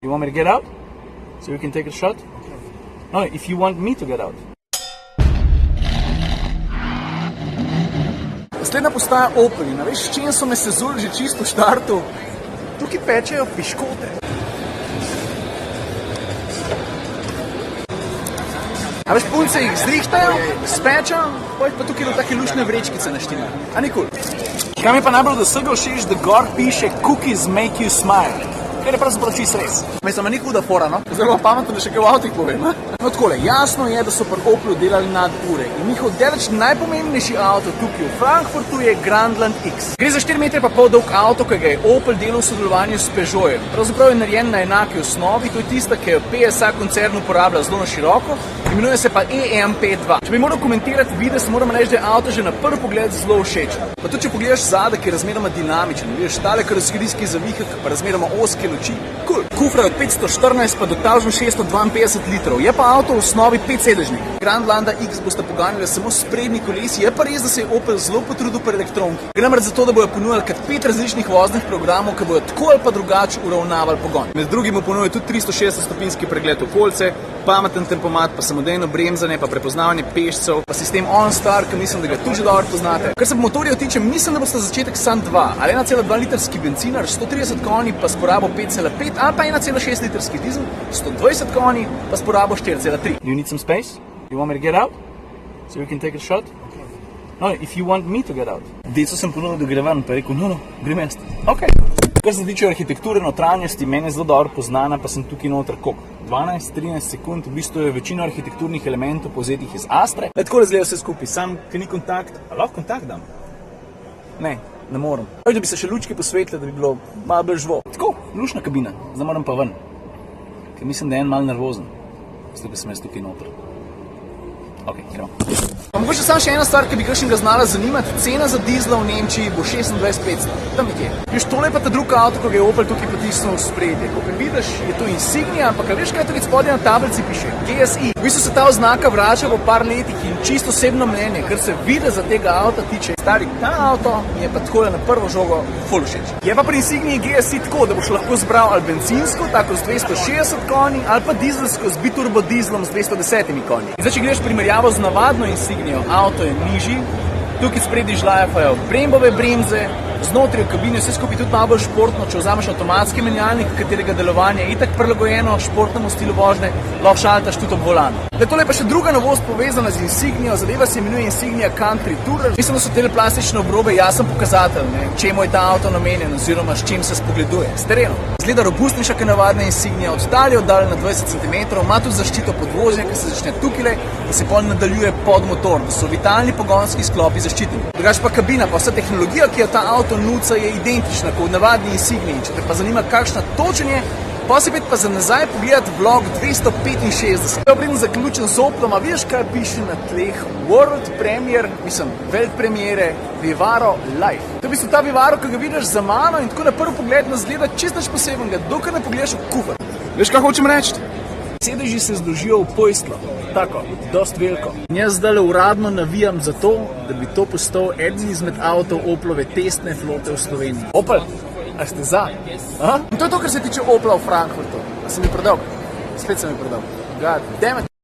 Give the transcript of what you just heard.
You want me to get out? So we can take a shot? No, if you want me to get out. Naslednja postaja Opel. In veš, s čim so me sezuli že čisto v štartu? Tukaj pečejo piškote. A veš, punce jih zrihtajo, spečejo, pa tukaj do take lušne vrečkice naštimajo. A ni cool? Kaj mi pa najbolj dosega všeč, da gor piše Cookies make you smile. Ker je pravzaprav čisto res. Mislim, ni huda fora, no? Zelo pametno, da še kaj v avtih povem, ne? No takole, jasno je, da so pri Oplu delali nad ure. In njihov daleč najpomembnejši avto tukaj v Frankfurtu je Grandland X. Gre za 4,5 metra dolg avto, ki ga je Opel delal v sodelovanju s Peugeotom. Pravzaprav je narejen na enaki osnovi, to je tista, ki jo PSA koncern uporablja zelo na široko, imenuje se pa EMP2. Če bi moral komentirati videz, moram reči, da je avto že na prvi pogled zelo všeč. Pa tudi če pogledaš zadek, je razmeroma dinamičen, vidiš tale karoserijski zavihek, pa razmeroma ozke luči. Cool. Kufra je od 514 pa do 1652 litrov. Je pa avto v osnovi 5-sedežnik. Grandlanda X boste poganjali samo s prednji kolesi, je pa res, da se je Opel zelo potrudil pri elektroniki. Gre namreč za to, da bojo ponujali kar 5 različnih voznih programov, ki bojo tako ali pa drugače uravnavali pogon. Med drugim ponujajo tudi 360-stopinjski pregled okolice, pameten tempomat, pa samodejno bremzanje, pa prepoznavanje pešcev, pa sistem OnStar, ki mislim, da ga tudi že dobro poznate. Kar se motorjev tiče, mislim, da boste začetek sam 2 ali 1,2 litrski benzinar, 130 konj pa s porabo 5,5 ali pa 1,6 litrski dizel, 120 konj pa s porabo 4,3. You need some space? You want me to get out? So we can take a shot? No, if you want me to get out. Deco sem ponudil, da gre ven, pa je rekel, no, grem jaz. Ok. Kar se tiče arhitekture notranjosti, meni je zelo dobro poznana, pa sem tukaj noter koliko? 12-13 sekund, v bistvu je večino arhitekturnih elementov povzetih iz Astre. Tako izgleda vse skupaj, sam, ker ni kontakt, a lahko kontakt dam? Ne morem. Da bi se še lučke posvetile, da bi bilo malo bolj živo. Tako, lušna kabina, zdaj moram pa ven. Ker mislim, da je en malo nervozen, zato bi sem jaz tukaj noter. Ok, gremo. Pa mogoče samo še ena stvar, ki bi kakšnega znala zanimati, cena za dizla v Nemčiji bo 26,500. Tam nekje. Viš, tole je pa ta drug avto, ko ga je Opel tukaj potisnil v spredje. Ko vidiš, je to Insignia, ampak veš, kaj tukaj spodaj na tablici piše? GSI. V bistvu se ta oznaka vrača po par letih in čisto osebno mnenje, ker se vide za tega avta tiče. Stari, ta avto mi je pa takole na prvo žogo ful všeč. Je pa pri Insignii GSI tako, da boš lahko zbral ali bencinsko, tako z 260 konji, ali pa dizelsko z biturbo dizlom z 210 konji. Zdaj, če greš primerjavo z navadno Insignijo, avto je nižji, tukaj spredi žlajajo brembove bremze, znotraj v kabini vse skupaj tudi malo bolj športno, če vzameš avtomatski menjalnik, katerega delovanje je itak prilagojeno športnemu stilu vožnje, lahko šaltaš tudi ob volanu. Tole je pa še druga novost povezana z Insignijo, zadeva se imenuje Insignia Country Tourer. Mislim, da so te plastične obrobe jasen pokazatelj, čemu je ta avto namenjen oziroma s čim se spogleduje. S terenom. Zgleda robustnejša kot navadna Insignia, oddalja na 20 cm, ima tudi zaščito podvozja, ki se začne tukaj in se pol nadaljuje pod motor, da so vitalni pogonski sklopi zaščiteni. Drugače pa kabina, pa vsa tehnologija, ki jo ta avto nuca, je identična kot v navadni Insigniji. Če te pa zanima, kakšna točen je, posebej pa za nazaj pogledati vlog 265. Preden zaključim z Oplom, a vidiš, kaj piše na tleh? World Premier, Weltpremiere, Vivaro Life. To je v bistvu ta Vivaro, ki ga vidiš za mano in tako na prvi pogled nas zgleda čisto nič posebnega, dokaj ne pogledaš v kufer. Veš, kaj hočem reči? Sedeži se združijo v pojstlo. Tako, dost veliko. Jaz zdaj uradno navijam za to, da bi to postal eden izmed avtov Oplove testne flote v Sloveniji. Opel, a ste za? In to je to, kar se tiče Opla v Frankfurtu. A sem mi predolg? Spet sem mi predolg. God damn it.